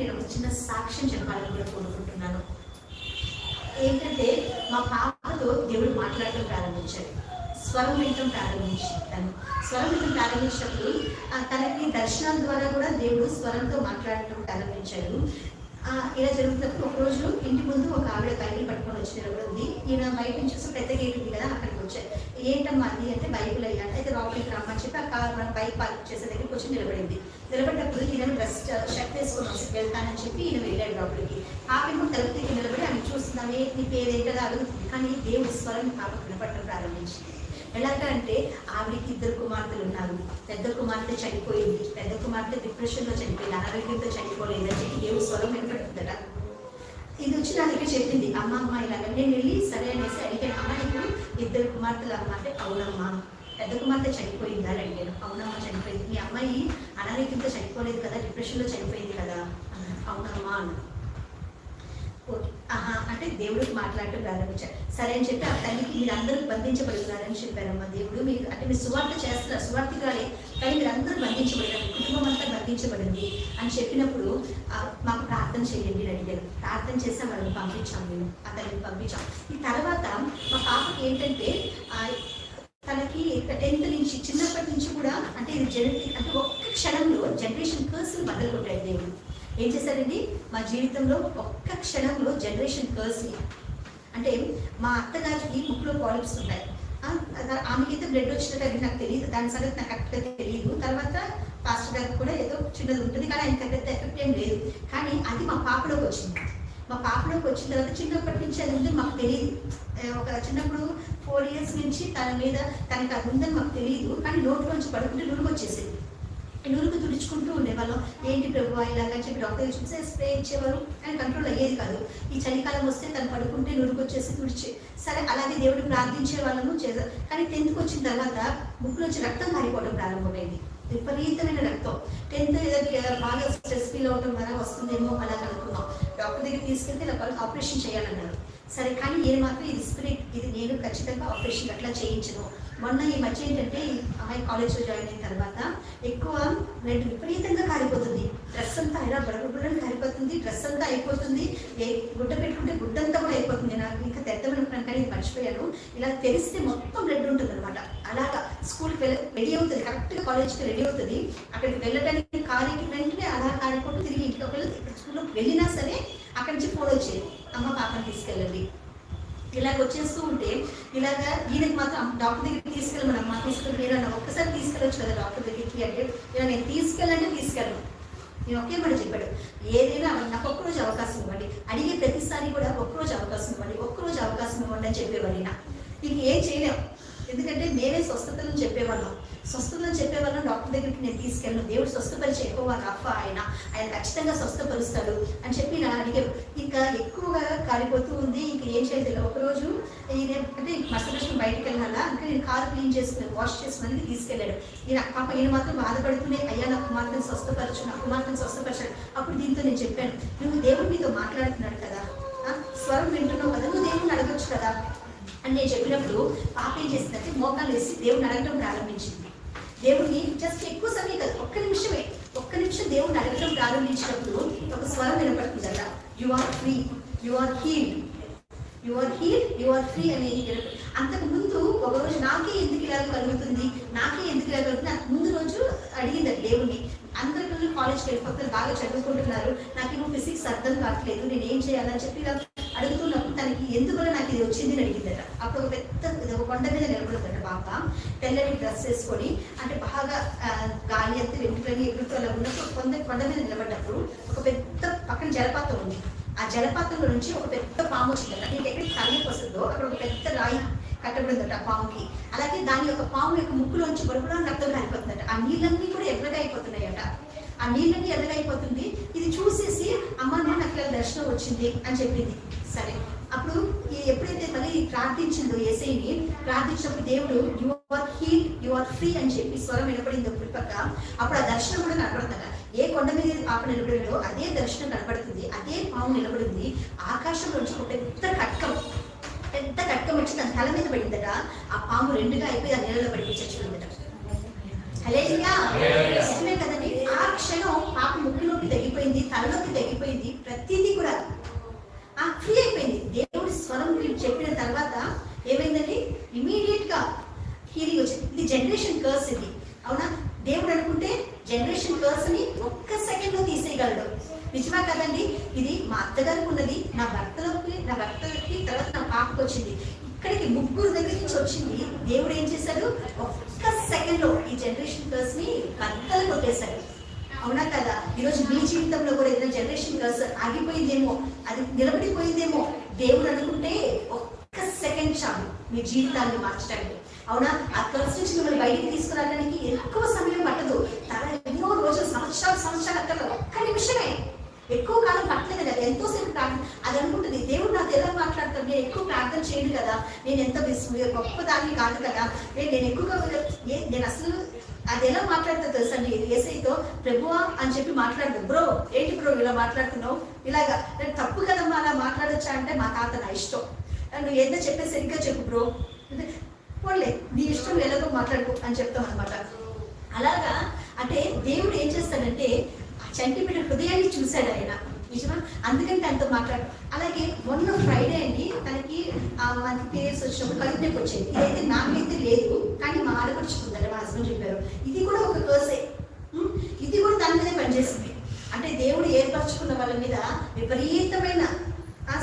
నేను ఒక చిన్న సాక్ష్యం చెప్పాలని కూడా కోరుకుంటున్నాను. ఏంటంటే మా పాపతో దేవుడు మాట్లాడటం ప్రారంభించాడు. స్వరం వినటం ప్రారంభించాను. స్వరం వినటం ప్రారంభించినప్పుడు తనకి దర్శనాల ద్వారా కూడా దేవుడు స్వరంతో మాట్లాడటం ప్రారంభించాడు. ఇలా జరుగుతున్నప్పుడు ఒకరోజు ఇంటి ముందు ఒక ఆవిడ బైబిల్ పట్టుకొని వచ్చి నిలబడింది. ఈయన బయట నుంచి చూస్తే పెద్ద గేట్ ఉంది కదా, అక్కడికి వచ్చాయి. ఏంటమ్మా అది అంటే బైబిల్ అయ్యాను. అయితే లోపలికి రమ్మని చెప్పి మన బైక్ పార్క్ చేసే దగ్గరికి వచ్చి నిలబడింది. నిలబడినప్పుడు ఈయన డ్రెస్ షర్ట్ వేసుకొని వెళ్తానని చెప్పి ఈయన వెళ్ళాడు లోపలికి. పాపేమో తలుపు దగ్గర నిలబడి ఆమె చూస్తుందని నీ పేరు ఏంటో అడుగుతుంది. కానీ దేవుడి స్వరం పాపకు వినపడటం ప్రారంభించింది. ఎలాగంటే ఆవిడికి 2 కుమార్తెలు ఉన్నారు. పెద్ద కుమార్తె చనిపోయింది. పెద్ద కుమార్తె డిప్రెషన్లో చనిపోయింది, అనారోగ్యంతో చనిపోలేదని చెప్పి దేవుడు స్వరం వినపడుతుందట. ఇది వచ్చి నా దగ్గర చెప్పింది, అమ్మ ఇలాగ. నేను వెళ్ళి సరే అనేసి అడిగాను, అమ్మ నీకు 2 కుమార్తెలు అమ్మ అంటే అవునమ్మా. పెద్ద కుమార్తె చనిపోయిందా అని అడిగాను. అవునమ్మా చనిపోయింది. మీ అమ్మాయి అనారోగ్యంతో చనిపోలేదు కదా, డిప్రెషన్లో చనిపోయింది కదా అన్నాను. అవునమ్మా అన్న. అంటే దేవుడికి మాట్లాడటం ప్రారంభించారు. సరే అని చెప్పి ఆ తల్లికి మీరందరూ బంధించబడుతున్నారని చెప్పారమ్మా దేవుడు. మీరు అంటే మీరు సువార్త చేస్తున్నారు, సువార్తికాలే, కానీ మీరందరూ బంధించబడ్డారు, కుటుంబం అంతా బంధించబడింది అని చెప్పినప్పుడు మాకు ప్రార్థన చేయండి అని అడిగారు. ప్రార్థన చేస్తే వాళ్ళని పంపించాం, మేము ఆ తల్లిని పంపించాం. ఈ తర్వాత మా పాపకి ఏంటంటే తనకి 10th నుంచి చిన్నప్పటి నుంచి కూడా అంటే ఇది జెనెటిక్, అంటే ఒక్క క్షణంలో జనరేషన్ కర్స్ని బదులు కొట్టాడు దేవుడు. ఏం చేశారండి, మా జీవితంలో ఒక్క క్షణంలో జనరేషన్ కర్స్ని. అంటే మా అత్తగారికి ముక్కులో పాలిప్స్ ఉంటాయి. ఆమెకైతే బ్లడ్ వచ్చినట్టు అది నాకు తెలియదు, దాని సంగతి నాకు కరెక్ట్గా తెలియదు. తర్వాత పాస్టర్ గారికి కూడా ఏదో చిన్నది ఉంటుంది, కానీ ఆయన పెద్ద ఎఫెక్ట్ ఏం లేదు. కానీ అది మా పాపలోకి వచ్చింది. మా పాపలోకి వచ్చిన తర్వాత చిన్నప్పటి నుంచి అది ఉందని మాకు తెలియదు. ఒక చిన్నప్పుడు 4 years నుంచి తన మీద తనకి అది ఉందని మాకు తెలియదు. కానీ నోట్లోంచి పడుకుంటే నురుగు వచ్చేసేది. నురుగు తుడుచుకుంటూ ఉండేవాళ్ళం. ఏంటి ప్రభు ఇలాగా చెప్పి డాక్టర్ చూస్తే స్ప్రే ఇచ్చేవారు, కానీ కంట్రోల్ అయ్యేది కాదు. ఈ చలికాలం వస్తే తను పడుకుంటే నురుగు వచ్చేసి తుడిచి సరే అలాగే దేవుడిని ప్రార్థించే వాళ్ళము చేశారు. కానీ 10th వచ్చిన తర్వాత ముక్కులోంచి రక్తం కారిపోవడం ప్రారంభమైంది, విపరీతమైన రక్తం. 10th ఏదో బాగా స్ట్రెస్ ఫీల్ అవడం వల్ల వస్తుందేమో అలా అనుకున్నాం. డాక్టర్ దగ్గర తీసుకెళ్తే ఇలా వాళ్ళకి ఆపరేషన్ చేయాలన్నారు. సరే కానీ ఏది మాత్రం ఇది స్పిరిట్, ఇది నేను ఖచ్చితంగా ఆపరేషన్ అట్లా చేయించను. మొన్న ఈ మధ్య ఏంటంటే ఈ అమ్మాయి కాలేజ్లో జాయిన్ అయిన తర్వాత ఎక్కువ బ్లడ్ విపరీతంగా కారిపోతుంది, డ్రెస్ అంతా ఇలా బుడబుడని కారిపోతుంది, డ్రెస్ అంతా అయిపోతుంది, గుడ్డ పెట్టుకుంటే గుడ్డంతా కూడా అయిపోతుంది. నాకు ఇంకా తెద్దమనుకున్నాను కానీ ఇది మర్చిపోయాను. ఇలా తెరిస్తే మొత్తం బ్లడ్ ఉంటుంది అనమాట. అలాగా స్కూల్కి రెడీ అవుతుంది, కరెక్ట్గా కాలేజ్కి రెడీ అవుతుంది. అక్కడికి వెళ్ళడానికి కాలేజీకి వెంటనే అలా కారిపోతూ తిరిగి ఇంట్లో స్కూల్లోకి వెళ్ళినా సరే అక్కడి నుంచి ఫోన్ వచ్చేది, అమ్మ పాపని తీసుకెళ్ళండి. ఇలాగ వచ్చేస్తూ ఉంటే ఇలాగా ఈయనకి మాత్రం డాక్టర్ దగ్గరికి తీసుకెళ్ళమని, అమ్మ తీసుకెళ్ళి ఒక్కసారి తీసుకెళ్ళొచ్చు కదా డాక్టర్ దగ్గరికి అంటే, ఇలా నేను తీసుకెళ్ళంటే తీసుకెళ్ళను. నేను ఒకే మాట చెప్పాడు, ఏదైనా నాకు ఒక్కరోజు అవకాశం ఇవ్వండి, అడిగే ప్రతిసారి కూడా ఒక్కరోజు అవకాశం ఇవ్వండి, ఒక్కరోజు అవకాశం ఇవ్వండి అని చెప్పేవాడిన. ఇంక ఏం చేయలేం, ఎందుకంటే మేమే స్వస్థతలను చెప్పేవాళ్ళం. స్వస్థతలను చెప్పేవాళ్ళం డాక్టర్ దగ్గరికి నేను తీసుకెళ్ళను. దేవుడు స్వస్థపరిచే ఎక్కువ రఫ ఆయన ఖచ్చితంగా స్వస్థపరుస్తాడు అని చెప్పి నా అడిగారు. ఇంకా ఎక్కువగా కాలిపోతూ ఉంది, ఇంక ఏం చేయలేదు. ఒకరోజు అంటే మరుసటి బయటకు వెళ్ళాలా, ఇంకా నేను కారు క్లీన్ చేసుకున్నాను, వాష్ చేసుకుని తీసుకెళ్ళాడు. ఈయన మాత్రం బాధపడుతూనే, అయ్యా నా కుమార్తెను స్వస్థపరచు, నా కుమార్తెను స్వస్థపరచాడు. అప్పుడు దీంతో నేను చెప్పాను, నువ్వు దేవుడు మీతో మాట్లాడుతున్నాడు కదా, స్వరం వింటున్నావు కదా, నువ్వు దేవుడిని అడగొచ్చు కదా అని నేను చెప్పినప్పుడు పాప ఏం చేసిందంటే మోకాలు వేసి దేవుడిని అడగడం ప్రారంభించింది. దేవుడిని జస్ట్ ఎక్కువ సమయం కదా, ఒక్క నిమిషం దేవుడిని అడగడం ప్రారంభించినప్పుడు ఒక స్వరం వినపడుతుందట, you are free, you are healed, you are healed, you are free అని. అంతకు ముందు ఒకరోజు నాకే ఎందుకు ఇలా కలుగుతుంది, నాకు ముందు రోజు అడిగింది దేవుడిని. అందరి పిల్లలు కాలేజ్కి వెళ్ళిపోతారు, బాగా చదువుకుంటున్నారు, నాకేమో ఫిజిక్స్ అర్థం కావట్లేదు, నేను ఏం చేయాలని చెప్పి ఇలా అడుగుతున్నప్పుడు తనకి ఎందువల్ల నాకు ఇది వచ్చింది అని అడిగిందట. అప్పుడు ఒక పెద్ద కొండ మీద నిలబడుతుందట పాప, తెల్లని డ్రెస్ వేసుకొని, అంటే బాగా గాలి అంతా వెంట్రుకని ఎగురుతూ అలా ఉన్నప్పుడు కొండ మీద నిలబడ్డప్పుడు ఒక పెద్ద పక్కన జలపాతం ఉంది. ఆ జలపాతంలో నుంచి ఒక పెద్ద పాము వచ్చిందట. నీకు ఎక్కడికి తలకి వస్తుందో అక్కడ ఒక పెద్ద రాయి కట్టబడిందట ఆ పాముకి. అలాగే దాని యొక్క పాము యొక్క ముక్కులోంచి బరుపులో రక్తం కారిపోతుందట. ఆ నీళ్ళన్నీ కూడా ఎర్రగా అయిపోతున్నాయట. ఆ నీళ్ళన్నీ ఎర్రగా అయిపోతుంది. ఇది చూసేసి అమ్మ నాకు ఇలా దర్శనం వచ్చింది అని చెప్పింది. సరే అప్పుడు ఎప్పుడైతే మళ్ళీ ప్రార్థించిందో యేసయ్యని, ప్రార్థించినప్పుడు దేవుడు you are healed, you are free అని చెప్పి స్వరం వినపడిందో పక్క. అప్పుడు ఆ దర్శనం కూడా కనపడుతుందట. ఏ కొండ మీద పాప నిలబడిందో అదే దర్శనం కనపడుతుంది, అదే పాము నిలబడింది. ఆకాశంలోంచి ఒక పెద్ద కట్కం వచ్చి తన తల మీద పడిందట. ఆ పాము 2గా అయిపోయి ఆ నీళ్ళలో పడిపోయి చచ్చిపోయిందట. హల్లెలూయా, నిజమే కదండి. ఆ క్షణం పాప ముక్కులోకి తగ్గిపోయింది, తలలోకి తగ్గిపోయింది. కర్స్ ఇది, అవునా? దేవుడు అనుకుంటే జనరేషన్ కర్స్ ని ఒక్క సెకండ్ లో తీసేయగలడు. నిజమా కదండి? ఇది మా అత్తగారికి ఉన్నది, నా భర్తకి తర్వాత నా పాపకు వచ్చింది. ఇక్కడికి ముగ్గురు దగ్గర నుంచి వచ్చింది. దేవుడు ఏం చేశాడు? ఒక్క సెకండ్ లో ఈ జనరేషన్ కర్స్ ని కత్తలు కొట్టేశాడు. అవునా కదా? ఈరోజు మీ జీవితంలో కూడా ఏదైనా జనరేషన్ కర్స్ ఆగిపోయిందేమో, అది నిలబడిపోయిందేమో, దేవుడు అనుకుంటే ఒక్క సెకండ్ చాలు మీ జీవితాన్ని మార్చడానికి. అవునా? ఆ కర్స్ నుంచి మిమ్మల్ని బయటికి తీసుకురావడానికి ఎక్కువ సమయం పట్టదు. ఎన్నో రోజులు సంవత్సరాలు అక్కడ ఒక్క నిమిషమే, ఎక్కువ కాలం పట్టలేదు కదా, ఎంతోసేపు ప్రార్థన. అది అనుకుంటుంది దేవుడు నాతో ఎలా మాట్లాడతాను, నేను ఎక్కువ ప్రార్థన చేయను కదా, నేను ఎంత గొప్ప దాన్ని కాదు కదా, నేను ఎక్కువగా నేను అసలు అది ఎలా మాట్లాడుతా తెలుసా అండి? ఏసైతో ప్రభువా అని చెప్పి మాట్లాడదు. బ్రో ఏంటి బ్రో ఇలా మాట్లాడుతున్నావు, ఇలాగా నేను తప్పు కదమ్మా అలా మాట్లాడొచ్చా అంటే, మా తాత నా ఇష్టం, నువ్వు ఏదో చెప్పే సరిగ్గా చెప్పు బ్రో, పోలే నీ ఇష్టం ఎలాగో మాట్లాడుకో అని చెప్తాం అనమాట. అలాగా అంటే దేవుడు ఏం చేస్తాడంటే చంటి బిడ్డ హృదయాన్ని చూశాడు ఆయన, నిజమా? అందుకంటే ఆయనతో మాట్లాడు. అలాగే మొన్న ఫ్రైడే అండి తనకి మనకి పీరియడ్స్ వచ్చినప్పుడు కడుపు నొప్పి వచ్చేది. ఇదైతే నాకైతే లేదు, కానీ మా ఆడపడుచుకుందని మా హస్బెండ్ చెప్పారు. ఇది కూడా ఒక కర్సే, ఇది కూడా దాని మీదే పనిచేసింది. అంటే దేవుడు ఏర్పరచుకున్న వాళ్ళ మీద విపరీతమైన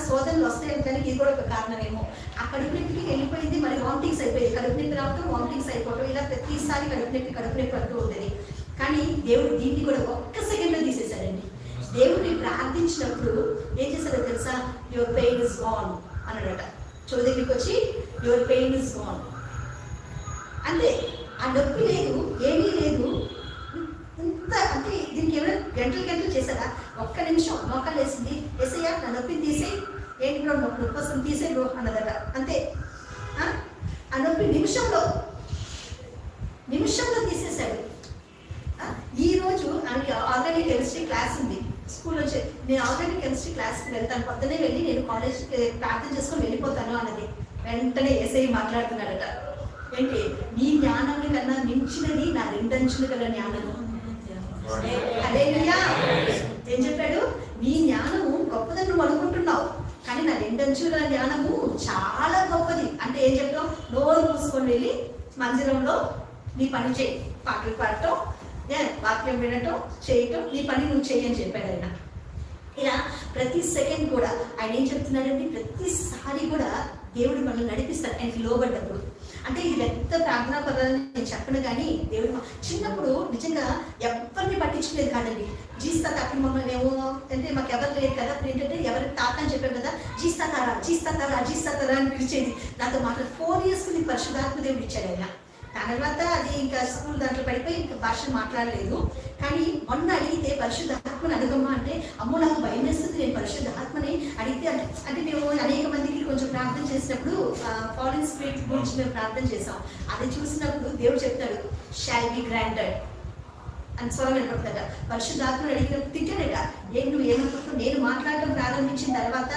శోధనలు వస్తాయి కానీ ఇది కూడా ఒక కారణమేమో. ఆ కడుపు నొప్పికి వెళ్ళిపోయింది, మరి వామిటింగ్స్ అయిపోయింది. కడుపు నొప్పి రావటం, వామిటింగ్స్ అయిపోవటం, ఇలా ప్రతిసారి కడుపు నొప్పి అంటూ ఉండేది. కానీ దేవుడు దీన్ని కూడా ఒక్క సెకండ్ లో తీసేశాడండి. దేవుడిని ప్రార్థించినప్పుడు ఏం చేశాడో తెలుసా? యువర్ పెయిన్ ఇస్ గాన్ అన్నాడట. చెవి దగ్గరికి వచ్చి యువర్ పెయిన్ ఇస్ గాన్ అంతే. ఆ నొప్పి లేదు, ఏమీ లేదు. ఇంత అంటే దీనికి ఏమైనా గంటలు చేశారా? ఒక్క నిమిషం మోకాలు వేసింది, వేసయ్యా నా నొప్పిని తీసేయి, ఏంటి బ్రో నొప్పి వస్తుంది తీసేయి బ్రో అన్నదట, అంతే. ఆ నొప్పి నిమిషంలో తీసేశాడు. ఈ రోజు ఆర్గానిక్ కెమిస్ట్రీ క్లాస్ ఉంది స్కూల్లో. నేను ఆర్గానిక్ కెమిస్ట్రీ క్లాస్కి వెళ్తాను, పొద్దునే వెళ్ళి నేను కాలేజ్కి ప్రార్థన చేసుకొని వెళ్ళిపోతాను అన్నది. వెంటనే ఏసై మాట్లాడుతున్నాడట, ఏంటి నీ జ్ఞానం కన్నా మించినది నా రెండంచులు గల జ్ఞానము. అదేనయ్యా ఏం చెప్పాడు? నీ జ్ఞానము గొప్పదని నువ్వు అనుకుంటున్నావు, కానీ నా రెండంచుల జ్ఞానము చాలా గొప్పది. అంటే ఏం చెప్తావు? నోరు మూసుకొని వెళ్ళి మందిరంలో నీ పని చేయి, పాటలు పాడటం, వాక్యం వినటం, చేయటం, నీ పని నువ్వు చేయని చెప్పాడు ఆయన. ఇలా ప్రతి సెకండ్ కూడా ఆయన ఏం చెప్తున్నాడంటే ప్రతిసారి కూడా దేవుడు మనల్ని నడిపిస్తాడు ఆయనకి లోబడ్డప్పుడు. అంటే ఇది పెద్ద ప్రార్థనా పదాలని నేను చెప్పను, కానీ దేవుడు చిన్నప్పుడు నిజంగా ఎవరిని పట్టించుకునేది కాదండి. జీస్తాత అప్పుడు మమ్మల్ని ఏమో అంటే మాకు ఎవరు లేదు కదా, అప్పుడు ఏంటంటే ఎవరికి తాత అని చెప్పారు కదా, జీస్తాతారా అని పిలిచేది. నాతో మాట్లాడు 4 years నీకు పరిశుద్ధాత్మ దేవుడు ఇచ్చాడు ఆయన. తర్వాత అది ఇంకా స్కూల్ దాంట్లో పడిపోయి ఇంకా భాష మాట్లాడలేదు. కానీ మొన్న అడిగితే పరిశుద్ధాత్మని అడగమ్మా అంటే, అమ్మో నాకు భయం వేస్తుంది, నేను పరిశుద్ధాత్మని అడిగితే అంటే మేము అనేక మందికి కొంచెం ప్రార్థన చేసినప్పుడు ఫారెన్ స్పిరిట్ గురించి మేము ప్రార్థన చేసాం. అది చూసినప్పుడు దేవుడు చెప్తాడు షాల్ బి గ్రాంటెడ్ అని స్వరం వినపడతాడ. పరిశుద్ధాత్మను అడిగినప్పుడు తిట్టాడట, నువ్వు ఏమనుకుంటున్నావు, నేను మాట్లాడటం ప్రారంభించిన తర్వాత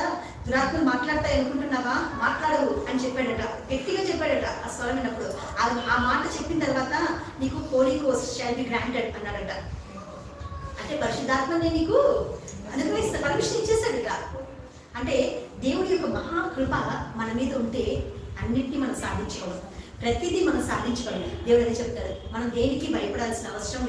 దురాత్మలు మాట్లాడతాయి అనుకుంటున్నావా, మాట్లాడవు అని చెప్పాడట, గట్టిగా చెప్పాడట. ఆ స్వరం విన్నప్పుడు ఆ మాట చెప్పిన తర్వాత నీకు holy ghost shall be granted అన్నాడట. అంటే పరిశుద్ధాత్మని నీకు అనుగ్రహిస్తా పర్మిషన్ ఇచ్చేసాడట. అంటే దేవుడి యొక్క మహాకృప మన మీద ఉంటే అన్నిటినీ మనం సాధించుకోవాలి, ప్రతిదీ మనం సాధించుకోవాలి. దేవుడు అదే చెప్తాడు, మనం దేనికి భయపడాల్సిన అవసరం